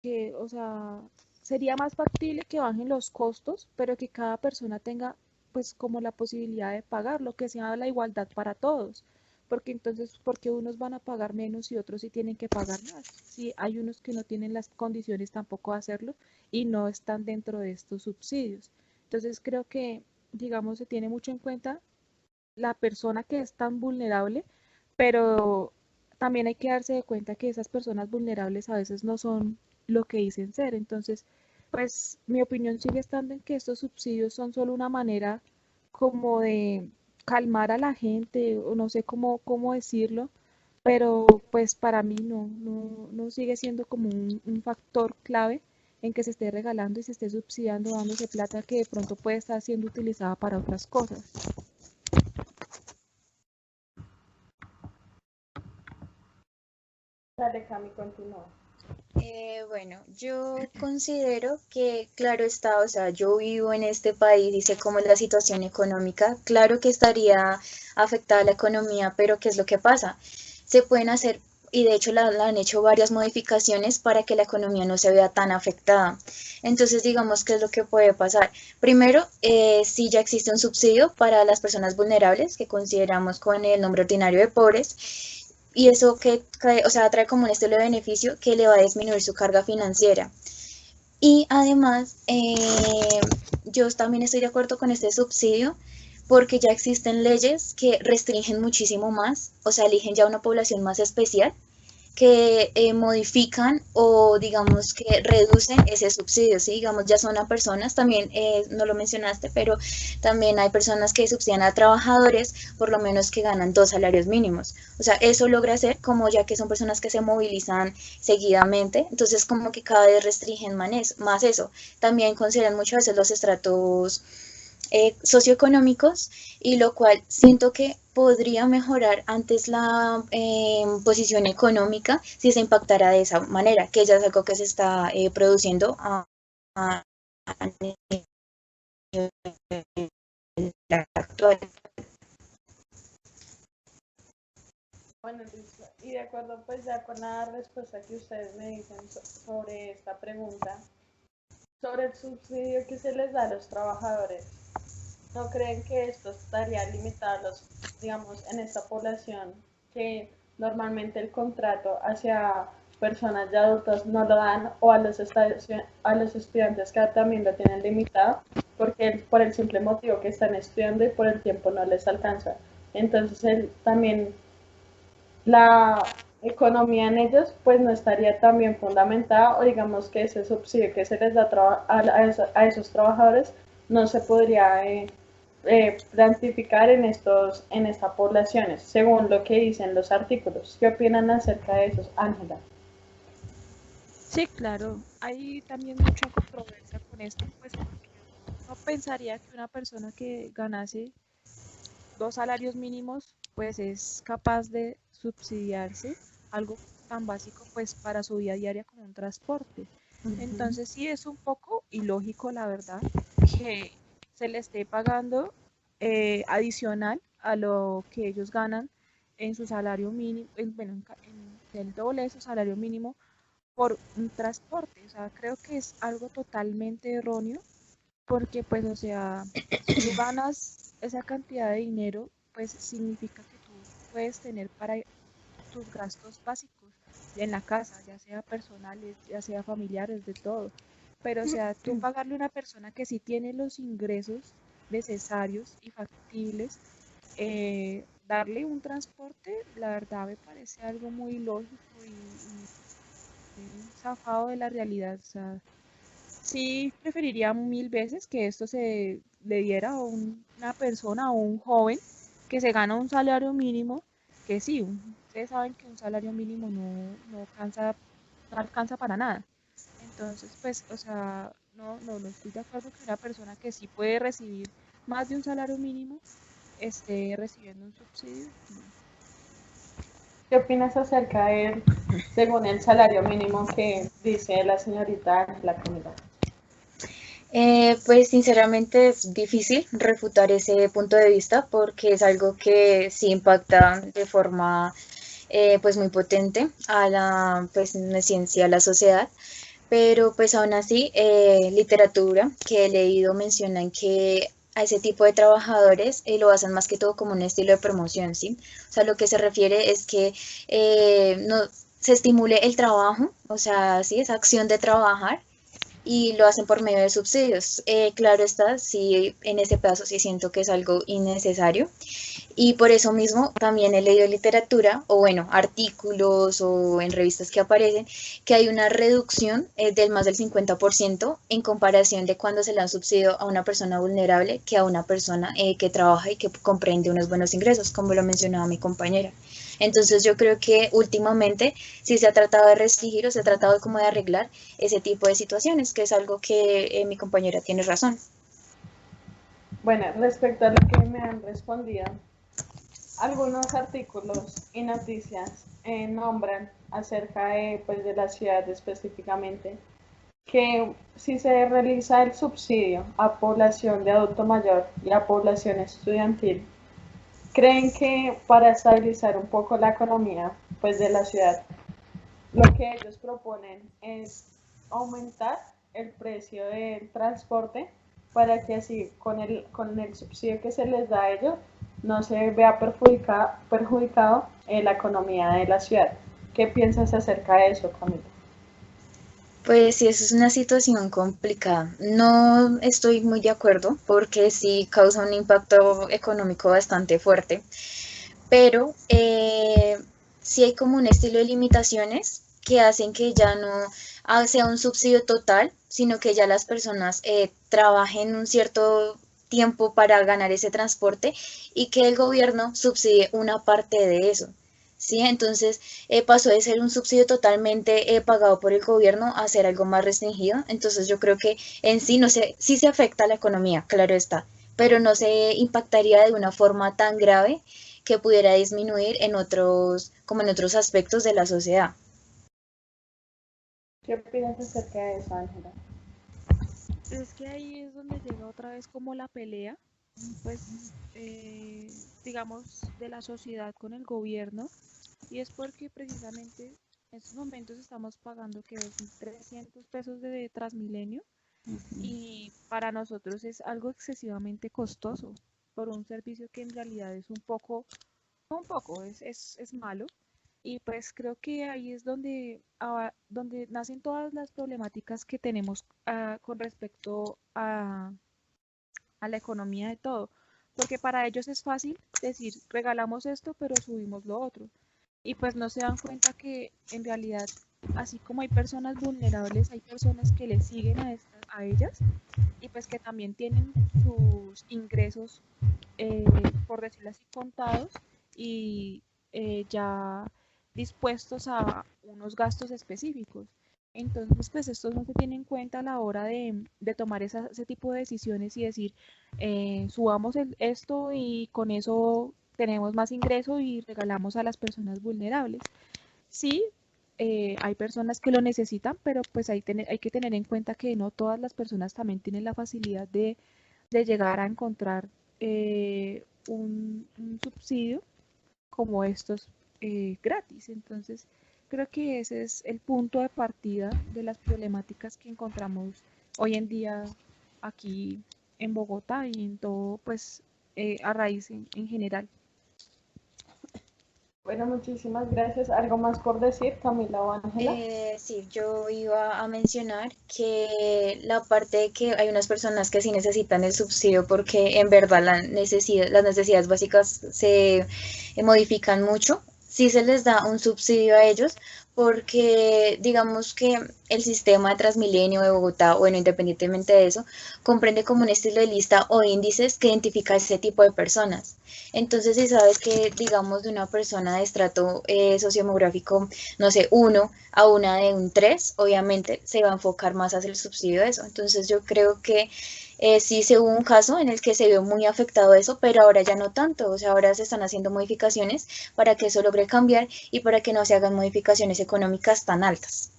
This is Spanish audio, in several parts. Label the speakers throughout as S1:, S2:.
S1: que, o sea, sería más factible que bajen los costos, pero que cada persona tenga pues como la posibilidad de pagarlo, que sea la igualdad para todos. Porque entonces, ¿por qué unos van a pagar menos y otros sí tienen que pagar más? Sí, hay unos que no tienen las condiciones tampoco de hacerlo y no están dentro de estos subsidios. Entonces, creo que, digamos, se tiene mucho en cuenta la persona que es tan vulnerable, pero también hay que darse de cuenta que esas personas vulnerables a veces no son lo que dicen ser. Entonces, pues mi opinión sigue estando en que estos subsidios son solo una manera como de calmar a la gente, o no sé cómo decirlo, pero pues para mí no sigue siendo como un factor clave en que se esté regalando y se esté subsidiando, dándose plata que de pronto puede estar siendo utilizada para otras cosas.
S2: Dale, Cami, continúa.
S3: Bueno, yo considero que, claro está, o sea, yo vivo en este país y sé cómo es la situación económica. Claro que estaría afectada la economía, pero ¿qué es lo que pasa? Se pueden hacer, y de hecho la han hecho varias modificaciones para que la economía no se vea tan afectada. Entonces, digamos, ¿qué es lo que puede pasar? Primero, sí ya existe un subsidio para las personas vulnerables, que consideramos con el nombre ordinario de pobres, y eso o sea, trae como un estilo de beneficio que le va a disminuir su carga financiera. Y además, yo también estoy de acuerdo con este subsidio porque ya existen leyes que restringen muchísimo más, o sea, eligen ya una población más especial que modifican o digamos que reducen ese subsidio, ¿sí? Digamos, ya son a personas, también no lo mencionaste, pero también hay personas que subsidian a trabajadores por lo menos que ganan 2 salarios mínimos. O sea, eso logra ser como ya que son personas que se movilizan seguidamente, entonces como que cada vez restringen más eso. También consideran muchas veces los estratos socioeconómicos y lo cual siento que podría mejorar antes la posición económica si se impactara de esa manera, que ya es algo que se está produciendo a actual.
S2: Bueno, listo. Y de acuerdo, pues ya con la respuesta que ustedes me dicen sobre esta pregunta, sobre el subsidio que se les da a los trabajadores, ¿no creen que esto estaría limitado, digamos, en esta población que normalmente el contrato hacia personas ya adultas no lo dan o a los estudiantes que también lo tienen limitado porque por el simple motivo que están estudiando y por el tiempo no les alcanza? Entonces también la economía en ellos pues no estaría tan bien fundamentada o digamos que ese subsidio que se les da a esos trabajadores no se podría plantificar en estas poblaciones, según lo que dicen los artículos. ¿Qué opinan acerca de eso, Ángela?
S1: Sí, claro, hay también mucha controversia con esto, pues porque no pensaría que una persona que ganase 2 salarios mínimos, pues es capaz de subsidiarse algo tan básico, pues para su vida diaria como un transporte.
S2: Uh -huh.
S1: Entonces sí es un poco ilógico, la verdad, que se le esté pagando adicional a lo que ellos ganan en su salario mínimo, bueno, en el doble de su salario mínimo por un transporte. O sea, creo que es algo totalmente erróneo porque, pues, o sea, si tú ganas esa cantidad de dinero, pues significa que tú puedes tener para tus gastos básicos en la casa, ya sea personales, ya sea familiares, de todo. Pero, o sea, tú pagarle a una persona que sí tiene los ingresos necesarios y factibles, darle un transporte, la verdad me parece algo muy lógico y muy zafado de la realidad. O sea, sí preferiría mil veces que esto se le diera a una persona o un joven que se gana un salario mínimo, que sí, ustedes saben que un salario mínimo no alcanza para nada. Entonces, pues, o sea, no estoy de acuerdo que una persona que sí puede recibir más de un salario mínimo esté recibiendo un subsidio. No.
S2: ¿Qué opinas acerca de, según el salario mínimo que dice la señorita Ángela Camila?
S3: Pues sinceramente es difícil refutar ese punto de vista porque es algo que sí impacta de forma pues muy potente a la pues en esencia a la sociedad, pero pues aún así, literatura que he leído mencionan que a ese tipo de trabajadores lo hacen más que todo como un estilo de promoción, ¿sí? O sea, lo que se refiere es que no se estimule el trabajo, o sea, sí, esa acción de trabajar y lo hacen por medio de subsidios. Claro está, sí, en ese caso sí siento que es algo innecesario y por eso mismo también he leído literatura o bueno, artículos o en revistas que aparecen que hay una reducción del más del 50% en comparación de cuando se le dan subsidio a una persona vulnerable que a una persona que trabaja y que comprende unos buenos ingresos, como lo mencionaba mi compañera. Entonces yo creo que últimamente sí se ha tratado de restringir o se ha tratado de como de arreglar ese tipo de situaciones, que es algo que mi compañera tiene razón.
S2: Bueno, respecto a lo que me han respondido, algunos artículos y noticias nombran acerca de, pues, de la ciudad específicamente que si se realiza el subsidio a población de adulto mayor y a población estudiantil, creen que para estabilizar un poco la economía pues, de la ciudad, lo que ellos proponen es aumentar el precio del transporte para que así con el subsidio que se les da a ellos no se vea perjudicado la economía de la ciudad. ¿Qué piensas acerca de eso, Camila?
S3: Pues sí, eso es una situación complicada. No estoy muy de acuerdo porque sí causa un impacto económico bastante fuerte, pero sí hay como un estilo de limitaciones que hacen que ya no sea un subsidio total, sino que ya las personas trabajen un cierto tiempo para ganar ese transporte y que el gobierno subsidie una parte de eso. ¿Sí? Entonces pasó de ser un subsidio totalmente pagado por el gobierno a ser algo más restringido. Entonces yo creo que en sí no sé, sí se afecta a la economía, claro está, pero no se impactaría de una forma tan grave que pudiera disminuir en otros, como en otros aspectos de la sociedad.
S2: ¿Qué opinas acerca de eso, Ángela?
S1: Es que ahí es donde llega otra vez como la pelea, pues, digamos, de la sociedad con el gobierno, y es porque precisamente en estos momentos estamos pagando que 2.300 pesos de Transmilenio y para nosotros es algo excesivamente costoso por un servicio que en realidad es no un poco, es malo. Y pues creo que ahí es donde, donde nacen todas las problemáticas que tenemos con respecto a la economía de todo. Porque para ellos es fácil decir, regalamos esto, pero subimos lo otro. Y pues no se dan cuenta que en realidad, así como hay personas vulnerables, hay personas que le siguen a ellas y pues que también tienen sus ingresos, por decirlo así, contados y ya dispuestos a unos gastos específicos. Entonces, pues esto no se tiene en cuenta a la hora de tomar ese tipo de decisiones y decir, subamos esto y con eso tenemos más ingreso y regalamos a las personas vulnerables. Sí, hay personas que lo necesitan, pero pues hay que tener en cuenta que no todas las personas también tienen la facilidad de llegar a encontrar un subsidio como estos gratis. Entonces, creo que ese es el punto de partida de las problemáticas que encontramos hoy en día aquí en Bogotá y en todo, pues, a raíz en general.
S2: Bueno, muchísimas gracias. ¿Algo más por decir, Camila o Ángela?
S3: Sí, yo iba a mencionar que la parte de que hay unas personas que sí necesitan el subsidio porque en verdad las necesidades básicas se modifican mucho, sí se les da un subsidio a ellos porque digamos que el sistema de Transmilenio de Bogotá, bueno, independientemente de eso, comprende como un estilo de lista o índices que identifica ese tipo de personas. Entonces, si sabes que, digamos, de una persona de estrato sociodemográfico, no sé, uno a una de un 3 obviamente se va a enfocar más hacia el subsidio de eso. Entonces yo creo que sí se hubo un caso en el que se vio muy afectado eso, pero ahora ya no tanto. O sea, ahora se están haciendo modificaciones para que eso logre cambiar y para que no se hagan modificaciones económicas tan altas.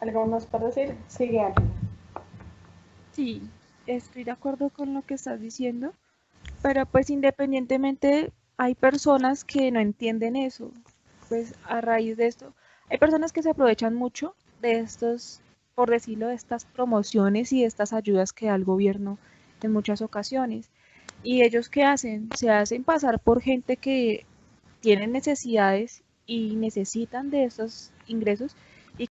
S2: ¿Algo más por decir? Sigue, Ángela.
S1: Sí, estoy de acuerdo con lo que estás diciendo, pero pues independientemente hay personas que no entienden eso. Pues a raíz de esto, hay personas que se aprovechan mucho de estos, por decirlo, de estas promociones y de estas ayudas que da el gobierno en muchas ocasiones. ¿Y ellos qué hacen? Se hacen pasar por gente que tienen necesidades y necesitan de estos ingresos